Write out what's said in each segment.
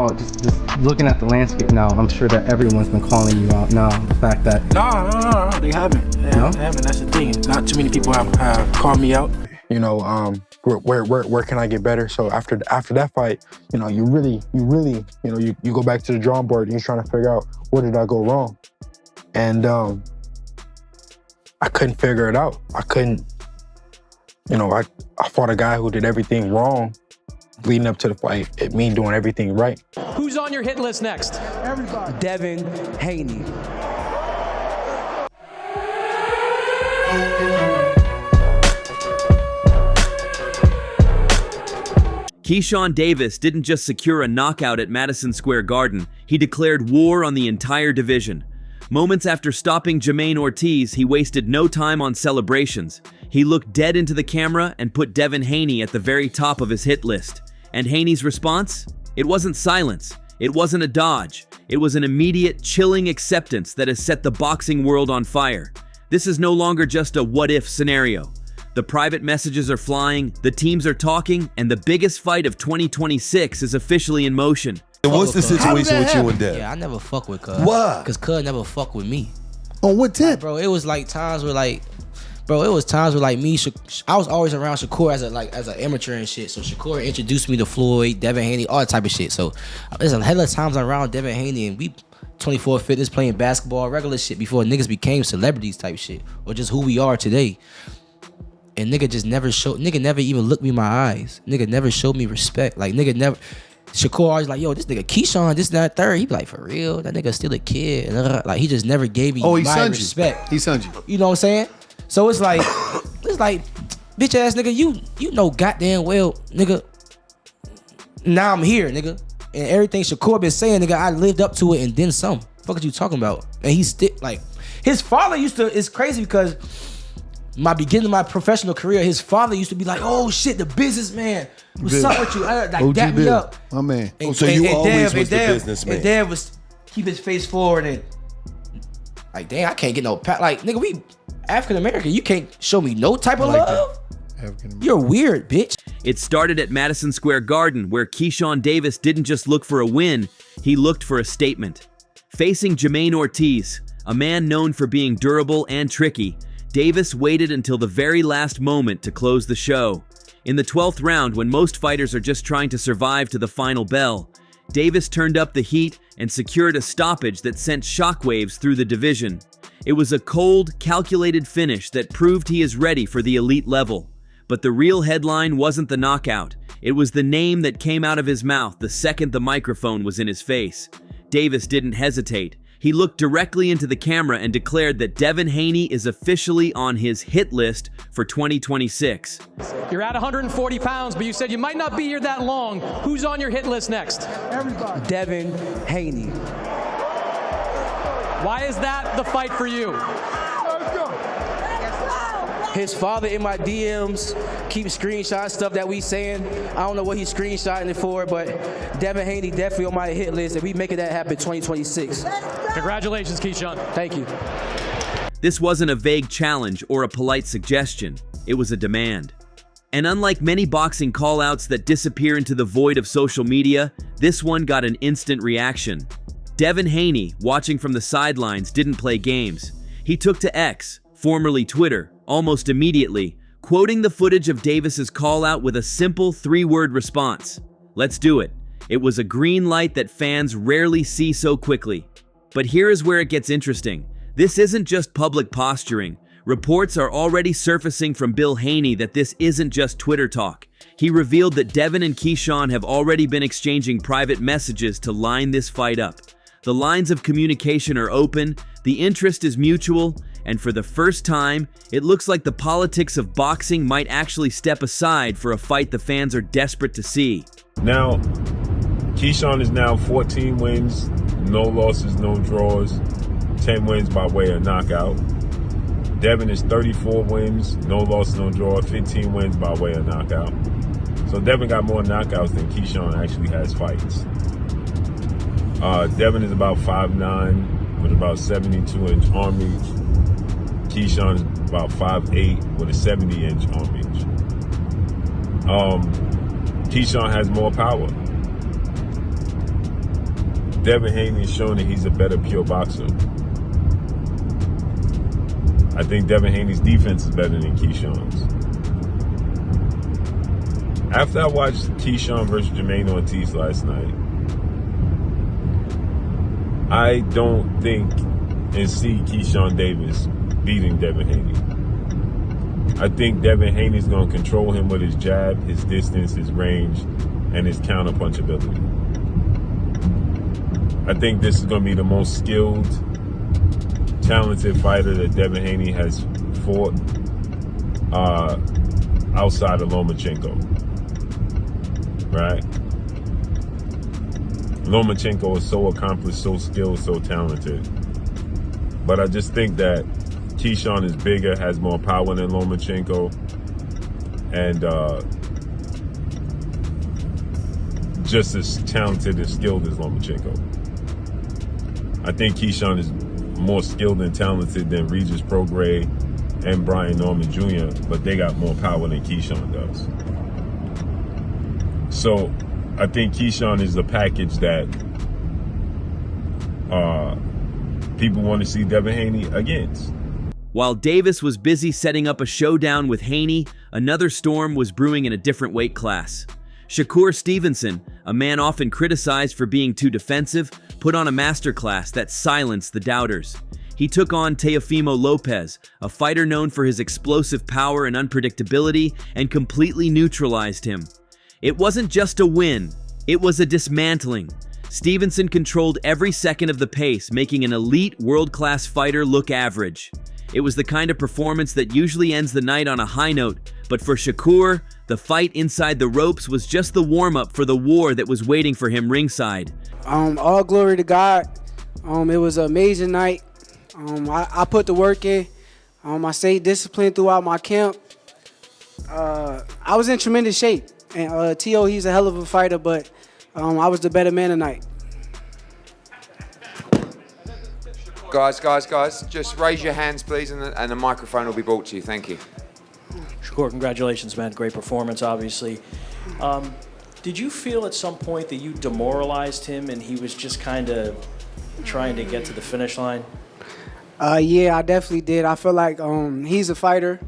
overall, just looking at the landscape now, I'm sure that everyone's been calling you out now. The fact that no, they haven't. They haven't. That's the thing. Not too many people have called me out. You know, where can I get better? So after that fight, you know, you really, you go back to the drawing board and you're trying to figure out where did I go wrong, and I couldn't figure it out. I couldn't. You know, I fought a guy who did everything wrong leading up to the fight. It me doing everything right. Who's on your hit list next? Everybody. Devin Haney. Keyshawn Davis didn't just secure a knockout at Madison Square Garden, he declared war on the entire division. Moments after stopping Jermaine Ortiz, he wasted no time on celebrations. He looked dead into the camera and put Devin Haney at the very top of his hit list. And Haney's response? It wasn't silence. It wasn't a dodge. It was an immediate, chilling acceptance that has set the boxing world on fire. This is no longer just a what-if scenario. The private messages are flying, the teams are talking, and the biggest fight of 2026 is officially in motion. And what's the situation with you and Dev? Yeah, I never fuck with Cuz. Why? Because Cuz never fuck with me. On what tip? Like, bro, it was like times where me, I was always around Shakur as an amateur and shit. So Shakur introduced me to Floyd, Devin Haney, all that type of shit. So there's a hell of times around Devin Haney and we 24 fitness, playing basketball, regular shit before niggas became celebrities type shit. Or just who we are today. And nigga never even looked me in my eyes. Nigga never showed me respect. Like nigga never. Shakur always like, yo, this nigga Keyshawn, this, that, third. He be like, for real? That nigga still a kid. And like, he just never gave me my respect. He sunned you. You know what I'm saying? So it's like, bitch ass nigga, you know goddamn well, nigga, now I'm here, nigga. And everything Shakur been saying, nigga, I lived up to it and then some. Fuck are you talking about? And he still, like, his father it's crazy because my beginning of my professional career, his father used to be like, oh shit, the businessman. What's up with you? Like, dap me up. My man. And, so you always was the businessman. And Dad was keep his face forward and like, damn, I can't get no pat. Like, nigga, we African American. You can't show me no type of love. You're weird, bitch. It started at Madison Square Garden, where Keyshawn Davis didn't just look for a win, he looked for a statement. Facing Jermaine Ortiz, a man known for being durable and tricky, Davis waited until the very last moment to close the show. In the 12th round, when most fighters are just trying to survive to the final bell, Davis turned up the heat and secured a stoppage that sent shockwaves through the division. It was a cold, calculated finish that proved he is ready for the elite level. But the real headline wasn't the knockout. It was the name that came out of his mouth the second the microphone was in his face. Davis didn't hesitate. He looked directly into the camera and declared that Devin Haney is officially on his hit list for 2026. You're at 140 pounds, but you said you might not be here that long. Who's on your hit list next? Everybody. Devin Haney. Why is that the fight for you? His father in my DMs keeps screenshotting stuff that we saying. I don't know what he's screenshotting it for, but Devin Haney definitely on my hit list, and we making that happen 2026. Congratulations, Keyshawn. Thank you. This wasn't a vague challenge or a polite suggestion. It was a demand. And unlike many boxing call-outs that disappear into the void of social media, this one got an instant reaction. Devin Haney, watching from the sidelines, didn't play games. He took to X, formerly Twitter, almost immediately, quoting the footage of Davis's call-out with a simple 3-word response. Let's do it. It was a green light that fans rarely see so quickly. But here is where it gets interesting. This isn't just public posturing. Reports are already surfacing from Bill Haney that this isn't just Twitter talk. He revealed that Devin and Keyshawn have already been exchanging private messages to line this fight up. The lines of communication are open, the interest is mutual, and for the first time, it looks like the politics of boxing might actually step aside for a fight the fans are desperate to see. Now, Keyshawn is now 14 wins, no losses, no draws, 10 wins by way of knockout. Devin is 34 wins, no loss, no draw, 15 wins by way of knockout. So Devin got more knockouts than Keyshawn actually has fights. Devin is about 5'9", with about 72-inch arm reach. Keyshawn is about 5'8", with a 70-inch arm reach. Keyshawn has more power. Devin Haney has shown that he's a better pure boxer. I think Devin Haney's defense is better than Keyshawn's. After I watched Keyshawn versus Jermaine Ortiz last night, I don't think and see Keyshawn Davis beating Devin Haney. I think Devin Haney's going to control him with his jab, his distance, his range, and his counter punchability. I think this is going to be the most skilled, talented fighter that Devin Haney has fought outside of Lomachenko. Right? Lomachenko is so accomplished, so skilled, so talented. But I just think that Keyshawn is bigger, has more power than Lomachenko, and just as talented and skilled as Lomachenko. I think Keyshawn is more skilled and talented than Regis Prograis and Brian Norman Jr., but they got more power than Keyshawn does. So I think Keyshawn is the package that people want to see Devin Haney against. While Davis was busy setting up a showdown with Haney, another storm was brewing in a different weight class. Shakur Stevenson, a man often criticized for being too defensive, put on a masterclass that silenced the doubters. He took on Teofimo Lopez, a fighter known for his explosive power and unpredictability, and completely neutralized him. It wasn't just a win, it was a dismantling. Stevenson controlled every second of the pace, making an elite, world-class fighter look average. It was the kind of performance that usually ends the night on a high note, but for Shakur, the fight inside the ropes was just the warm-up for the war that was waiting for him ringside. All glory to God. It was an amazing night. I put the work in. I stayed disciplined throughout my camp. I was in tremendous shape. And T.O., he's a hell of a fighter, but I was the better man tonight. Guys, just raise your hands, please, and the microphone will be brought to you. Thank you. Shakur, congratulations, man. Great performance, obviously. Did you feel at some point that you demoralized him and he was just kind of trying to get to the finish line? Yeah, I definitely did. I feel like he's a fighter,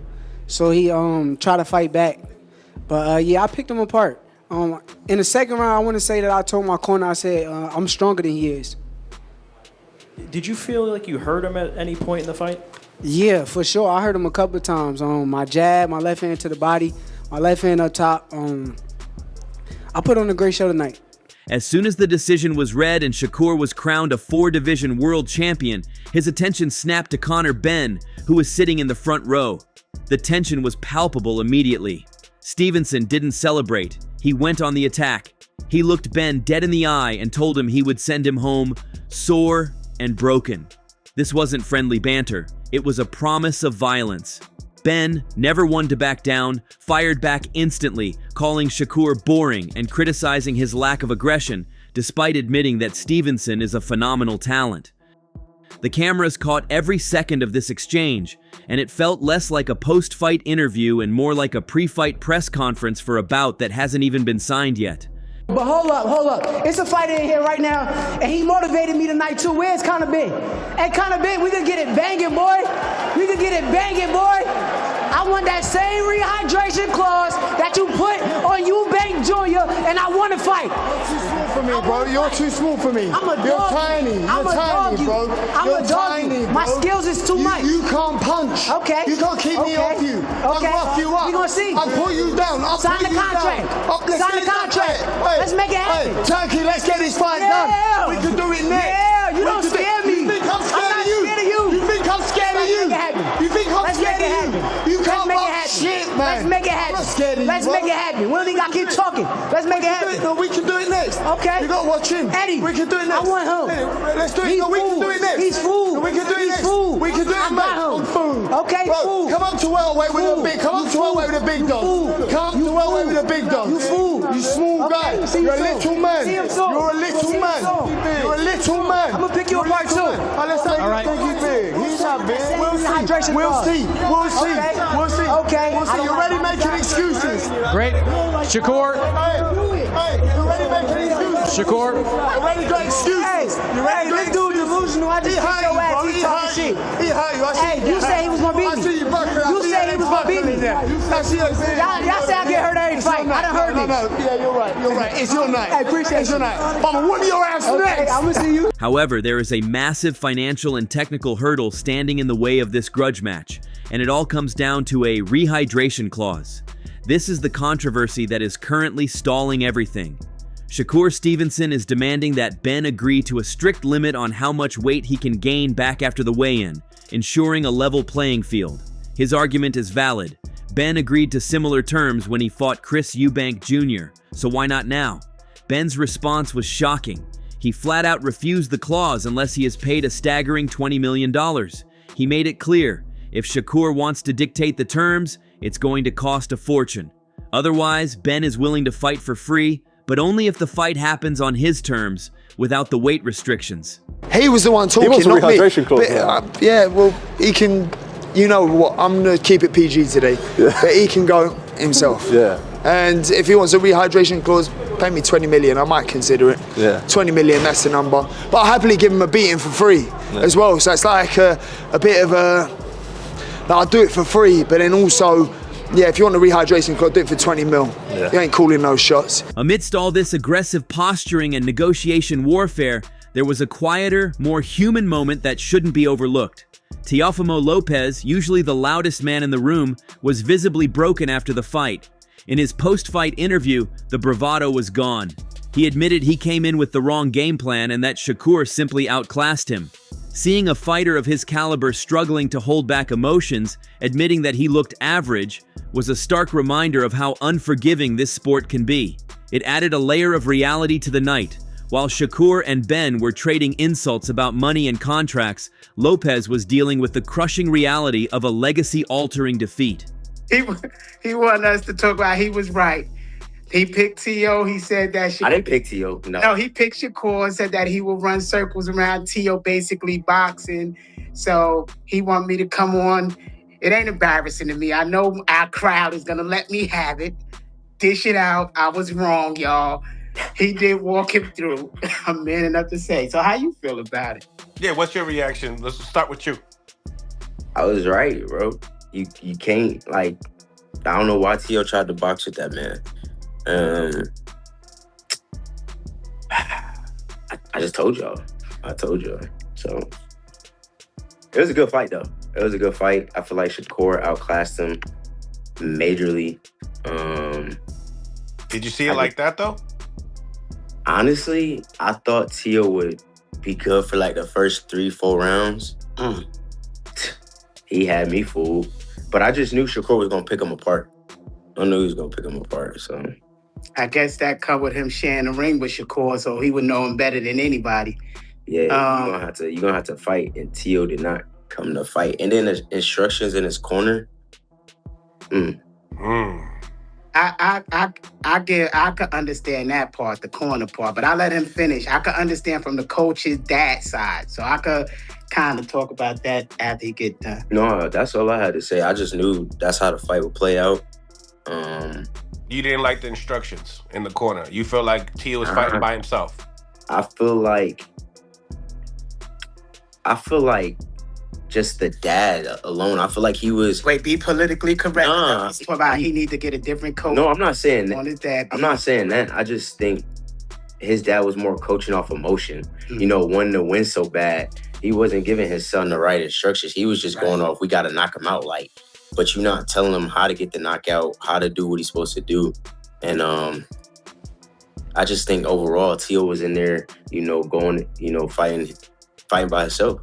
so he tried to fight back. But, yeah, I picked him apart. In the second round, I want to say that I told my corner, I said, I'm stronger than he is. Did you feel like you hurt him at any point in the fight? Yeah, for sure. I hurt him a couple of times. My jab, my left hand to the body, my left hand up top. I put on a great show tonight. As soon as the decision was read and Shakur was crowned a 4-division world champion, his attention snapped to Conor Benn, who was sitting in the front row. The tension was palpable immediately. Stevenson didn't celebrate. He went on the attack. He looked Benn dead in the eye and told him he would send him home sore and broken. This wasn't friendly banter. It was a promise of violence. Benn, never one to back down, fired back instantly, calling Shakur boring and criticizing his lack of aggression, despite admitting that Stevenson is a phenomenal talent. The cameras caught every second of this exchange, and it felt less like a post-fight interview and more like a pre-fight press conference for a bout that hasn't even been signed yet. But hold up. It's a fighter in here right now, and he motivated me tonight too. Where's Conor Benn? Hey, Conor Benn, we could get it banging, boy. I want that same rehydration clause that you put on Eubank Jr., and I want to fight. You're too small for me, bro. You're too small for me. I'm a dog. You're tiny. I'm You're a dog. tiny, bro. You're tiny, bro. My skills is too much. You can't punch. Okay. You can't keep me off you. Okay. I'll rough you up. We gonna see. I'll put you down. Sign the contract. Sign the contract. Let's make it happen. Hey, Turkey, let's get this fight done. We can do it next. Yeah, you don't scare me. You think I'm scared of you? You think I'm scared of you? You think I'm scared of you? You can't rock shit, man. Let's make it happen. I'm not scared of you, Let's make it happen. We don't even got to keep talking. Let's make it happen. No, we can do it next. Okay. You gotta watch him. Eddie, we can do it next. I want him. Let's do it. No, we can do it next. He's food. No, we can do it next. Food. We can do it, I mate. got him. I'm food. Okay, bro, food. come up to welterweight with a bit. Come up to welterweight welterweight with the big dogs. Come to welterweight with the big dogs. You fool. You small guy. You're a little man. You're a little man. You're a little man. I'm gonna pick you apart too. All right. Think he's big. He's not big. We'll see. We'll see. We'll see. We'll see. Okay. We'll see. You're already making excuses. Great. Shakur. Hey, you're already making excuses. Shakur. You already got excuses. Hey, this dude delusional. I just kicked your ass. He talking shit. He hurt you. Hey, you said he was gonna beat me. I see you buckling. You said he was gonna beat me. I see you. Y'all say I get hurt every fight. I done heard No. Yeah, you're right. You're right. It's your night. I appreciate It's your night. I'ma whip your ass next. I'm gonna see you. However, there is a massive financial and technical hurdle standing in the way of this grudge match, and it all comes down to a rehydration clause. This is the controversy that is currently stalling everything. Shakur Stevenson is demanding that Ben agree to a strict limit on how much weight he can gain back after the weigh-in, ensuring a level playing field. His argument is valid. Ben agreed to similar terms when he fought Chris Eubank Jr., so why not now? Ben's response was shocking. He flat out refused the clause unless he is paid a staggering $20 million. He made it clear, if Shakur wants to dictate the terms, it's going to cost a fortune. Otherwise, Ben is willing to fight for free, but only if the fight happens on his terms, without the weight restrictions. He was the one talking, he wants a not me. rehydration clause. But, yeah, well, he can, you know what, I'm going to keep it PG today, but he can go himself. Yeah. And if he wants a rehydration clause, pay me 20 million, I might consider it. Yeah. 20 million, that's the number. But I'll happily give him a beating for free as well. So it's like a bit of a, like I'll do it for free, but then also, yeah, if you want a rehydration clause, do it for 20 mil. Yeah. You ain't calling those shots. Amidst all this aggressive posturing and negotiation warfare, there was a quieter, more human moment that shouldn't be overlooked. Teofimo Lopez, usually the loudest man in the room, was visibly broken after the fight. In his post-fight interview, the bravado was gone. He admitted he came in with the wrong game plan and that Shakur simply outclassed him. Seeing a fighter of his caliber struggling to hold back emotions, admitting that he looked average, was a stark reminder of how unforgiving this sport can be. It added a layer of reality to the night. While Shakur and Ben were trading insults about money and contracts, Lopez was dealing with the crushing reality of a legacy-altering defeat. He wanted us to talk about he was right. He picked T.O. He said that I didn't pick T.O. No, he picked Shakur and said that he will run circles around T.O. basically boxing. So he wanted me to come on. It ain't embarrassing to me. I know our crowd is going to let me have it. Dish it out. I was wrong, y'all. He did walk him through. I'm man enough to say. So how you feel about it? Yeah, what's your reaction? Let's start with you. I was right, bro. You can't, like, I don't know why T.O. tried to box with that man. I just told y'all. So it was a good fight, though. It was a good fight. I feel like Shakur outclassed him majorly. Did you see it like that, though? Honestly, I thought T.O. would be good for like the first 3-4 rounds. He had me fooled. But I just knew Shakur was going to pick him apart. I knew he was going to pick him apart, so. I guess that covered him sharing the ring with Shakur, so he would know him better than anybody. Yeah, you're gonna have to fight, and T.O. did not come to fight. And then the instructions in his corner. I could understand that part, the corner part, but I let him finish. I could understand from the coach's dad side, so I could kind of talk about that after he get done. No, that's all I had to say. I just knew that's how the fight would play out. You didn't like the instructions in the corner. You feel like T was fighting by himself. I feel like just the dad alone. I feel like he was. Wait, be politically correct. Talk about he need to get a different coach. No, I'm not saying that. On his dad. I'm not saying that. I just think his dad was more coaching off emotion. You know, wanting to win so bad, he wasn't giving his son the right instructions. He was just going off, we got to knock him out, like. But you're not telling him how to get the knockout, how to do what he's supposed to do. And I just think overall, T.O. was in there, going, fighting by himself.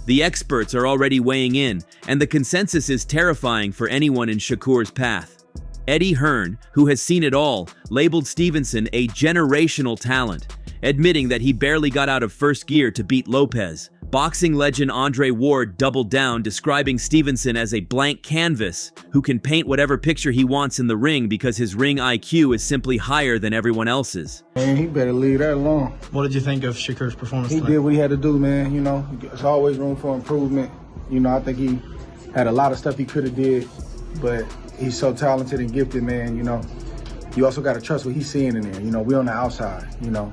The experts are already weighing in, and the consensus is terrifying for anyone in Shakur's path. Eddie Hearn, who has seen it all, labeled Stevenson a generational talent, admitting that he barely got out of first gear to beat Lopez, boxing legend Andre Ward doubled down, describing Stevenson as a blank canvas who can paint whatever picture he wants in the ring because his ring IQ is simply higher than everyone else's. Man, he better leave that alone. What did you think of Shakur's performance He tonight? did what he had to do, man. You know, there's always room for improvement. You know, I think he had a lot of stuff he could have did, but he's so talented and gifted, man. You know, you also got to trust what he's seeing in there. You know, we on the outside, you know.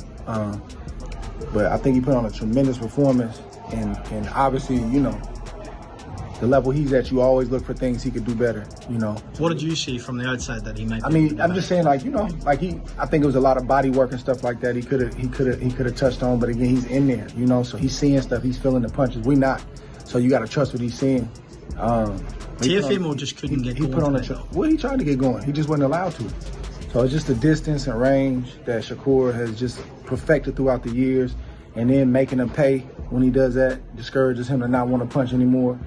But I think he put on a tremendous performance, and obviously, you know, the level he's at, you always look for things he could do better, you know. What did you see from the outside that he might? I mean, I'm just saying, like, you know, like I think it was a lot of body work and stuff like that. He could have touched on, but again, he's in there, you know, so he's seeing stuff, he's feeling the punches. We not, so you got to trust what he's seeing. Teofimo just couldn't get going. He put on he tried to get going. He just wasn't allowed to. So it's just the distance and range that Shakur has just perfected throughout the years, and then making him pay when he does that discourages him to not want to punch anymore.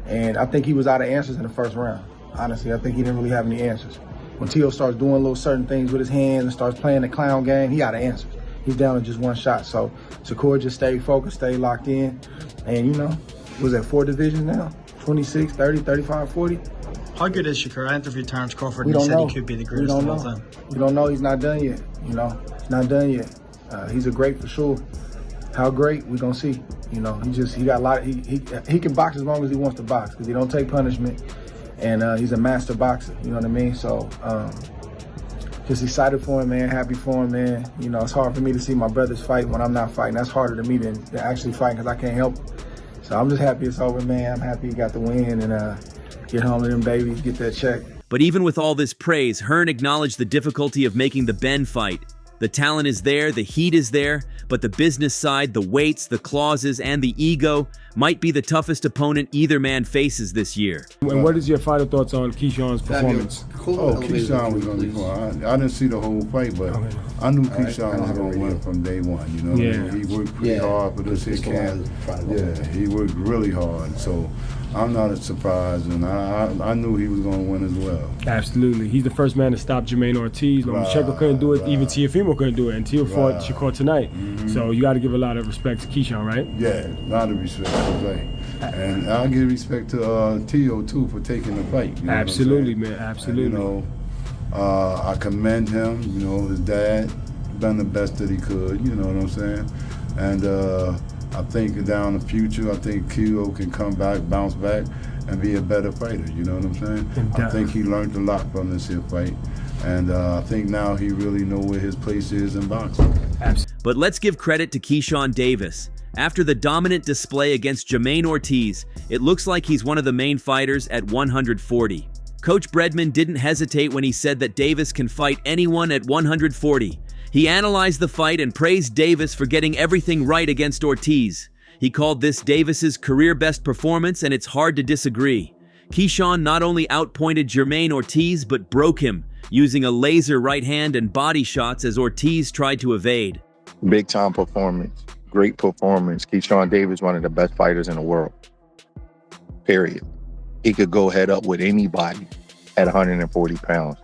And I think he was out of answers in the first round. Honestly, I think he didn't really have any answers. When Tio starts doing little certain things with his hands and starts playing the clown game, he out of answers. He's down to just one shot. So Shakur just stayed focused, stayed locked in. And, you know, was at 4 divisions now? 26, 30, 35, 40. How good is Shakur? I interviewed Terrence Crawford We and he don't said know. he could be the We greatest don't of all know. time. We don't know. He's not done yet. You know, he's not done yet. He's a great for sure. How great, we gonna see. You know, he got a lot. He can box as long as he wants to box because he don't take punishment, and he's a master boxer. You know what I mean? So, just excited for him, man. Happy for him, man. You know, it's hard for me to see my brothers fight when I'm not fighting. That's harder to me than actually fighting because I can't help it. So I'm just happy it's over, man. I'm happy he got the win and get home to them babies, get that check. But even with all this praise, Hearn acknowledged the difficulty of making the Ben fight. The talent is there, the heat is there, but the business side, the weights, the clauses, and the ego might be the toughest opponent either man faces this year. And what is your final thoughts on Keyshawn's performance? Keyshawn was going to be fine. I didn't see the whole fight, but I knew Keyshawn was going to win from day one. You know, what I mean? He worked pretty hard for this his camp. Yeah, he worked really hard. So I'm not surprised, and I knew he was going to win as well. Absolutely. He's the first man to stop Jermaine Ortiz. Checo couldn't do it, even Teofimo couldn't do it, and Teo fought Shakur tonight. So you got to give a lot of respect to Keyshawn, right? Yeah, a lot of respect to Jose. And I'll give respect to Teo, too, for taking the fight. You know Absolutely, man, absolutely. And, you know, I commend him. You know, his dad done the best that he could, you know what I'm saying? And I think down the future, I think Keo can come back, bounce back, and be a better fighter, you know what I'm saying? I think he learned a lot from this here fight. And I think now he really know where his place is in boxing. But let's give credit to Keyshawn Davis. After the dominant display against Jermaine Ortiz, it looks like he's one of the main fighters at 140. Coach Bredman didn't hesitate when he said that Davis can fight anyone at 140. He analyzed the fight and praised Davis for getting everything right against Ortiz. He called this Davis's career best performance, and it's hard to disagree. Keyshawn not only outpointed Jermaine Ortiz, but broke him, using a laser right hand and body shots as Ortiz tried to evade. Big time performance, great performance. Keyshawn Davis, one of the best fighters in the world, period. He could go head up with anybody at 140 pounds,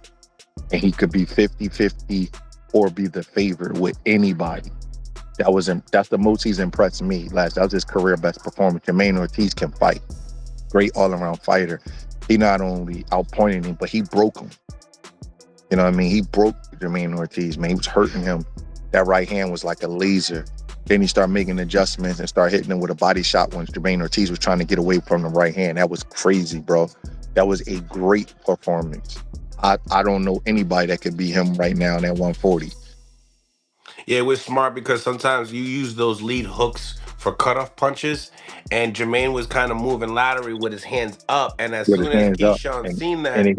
and he could be 50-50 or be the favorite with anybody. That's the most he's impressed me. That was his career best performance. Jermaine Ortiz can fight. Great all-around fighter. He not only outpointed him, but he broke him. You know what I mean? He broke Jermaine Ortiz, man. He was hurting him. That right hand was like a laser. Then he started making adjustments and started hitting him with a body shot when Jermaine Ortiz was trying to get away from the right hand. That was crazy, bro. That was a great performance. I don't know anybody that could beat him right now in that 140. Yeah, it was smart because sometimes you use those lead hooks for cutoff punches, and Jermaine was kind of moving laterally with his hands up, and as soon as Keyshawn seen that, he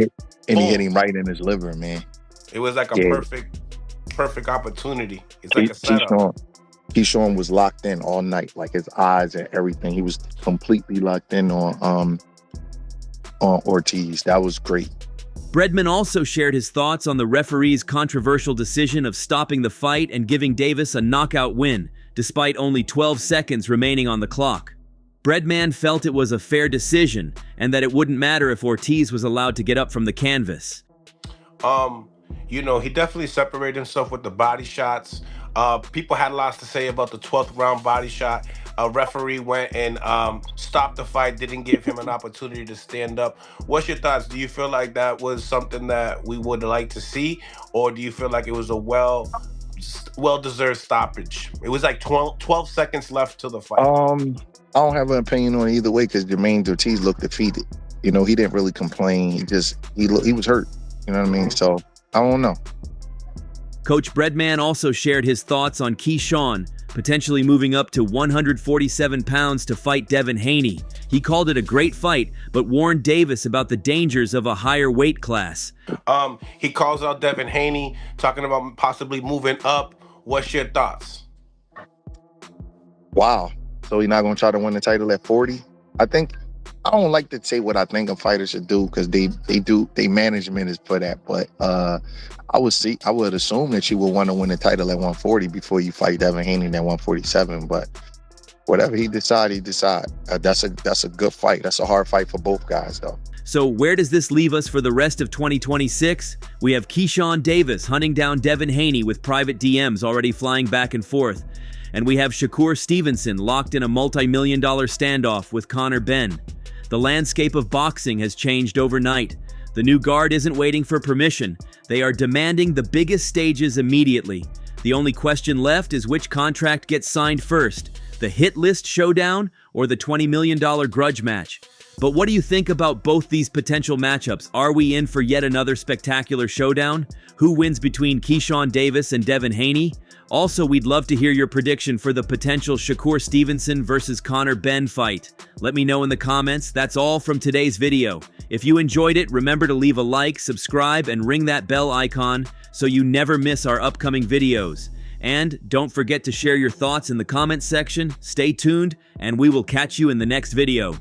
hit him right in his liver, man. It was like a perfect opportunity. It's like a setup. Keyshawn was locked in all night, like his eyes and everything. He was completely locked in on Ortiz. That was great. Bredman also shared his thoughts on the referee's controversial decision of stopping the fight and giving Davis a knockout win, despite only 12 seconds remaining on the clock. Bredman felt it was a fair decision and that it wouldn't matter if Ortiz was allowed to get up from the canvas. You know, he definitely separated himself with the body shots. People had lots to say about the 12th round body shot. A referee went and stopped the fight, didn't give him an opportunity to stand up. What's your thoughts? Do you feel like that was something that we would like to see, or do you feel like it was a well-deserved stoppage? It was like 12 seconds left to the fight. I don't have an opinion on either way because Jermaine Ortiz looked defeated. You know, he didn't really complain. He was hurt. You know what I mean? So I don't know. Coach Breadman also shared his thoughts on Keyshawn potentially moving up to 147 pounds to fight Devin Haney. He called it a great fight, but warned Davis about the dangers of a higher weight class. He calls out Devin Haney, talking about possibly moving up. What's your thoughts? Wow. So he's not going to try to win the title at 40? I don't like to say what I think a fighter should do because they management is for that. But I would assume that you would want to win the title at 140 before you fight Devin Haney at 147. But whatever he decide, he decide. That's a good fight. That's a hard fight for both guys, though. So where does this leave us for the rest of 2026? We have Keyshawn Davis hunting down Devin Haney with private DMs already flying back and forth. And we have Shakur Stevenson locked in a multi-million-dollar standoff with Conor Benn. The landscape of boxing has changed overnight. The new guard isn't waiting for permission. They are demanding the biggest stages immediately. The only question left is which contract gets signed first, the hit list showdown or the $20 million grudge match. But what do you think about both these potential matchups? Are we in for yet another spectacular showdown? Who wins between Keyshawn Davis and Devin Haney? Also, we'd love to hear your prediction for the potential Shakur Stevenson versus Conor Benn fight. Let me know in the comments. That's all from today's video. If you enjoyed it, remember to leave a like, subscribe, and ring that bell icon so you never miss our upcoming videos. And don't forget to share your thoughts in the comments section. Stay tuned, and we will catch you in the next video.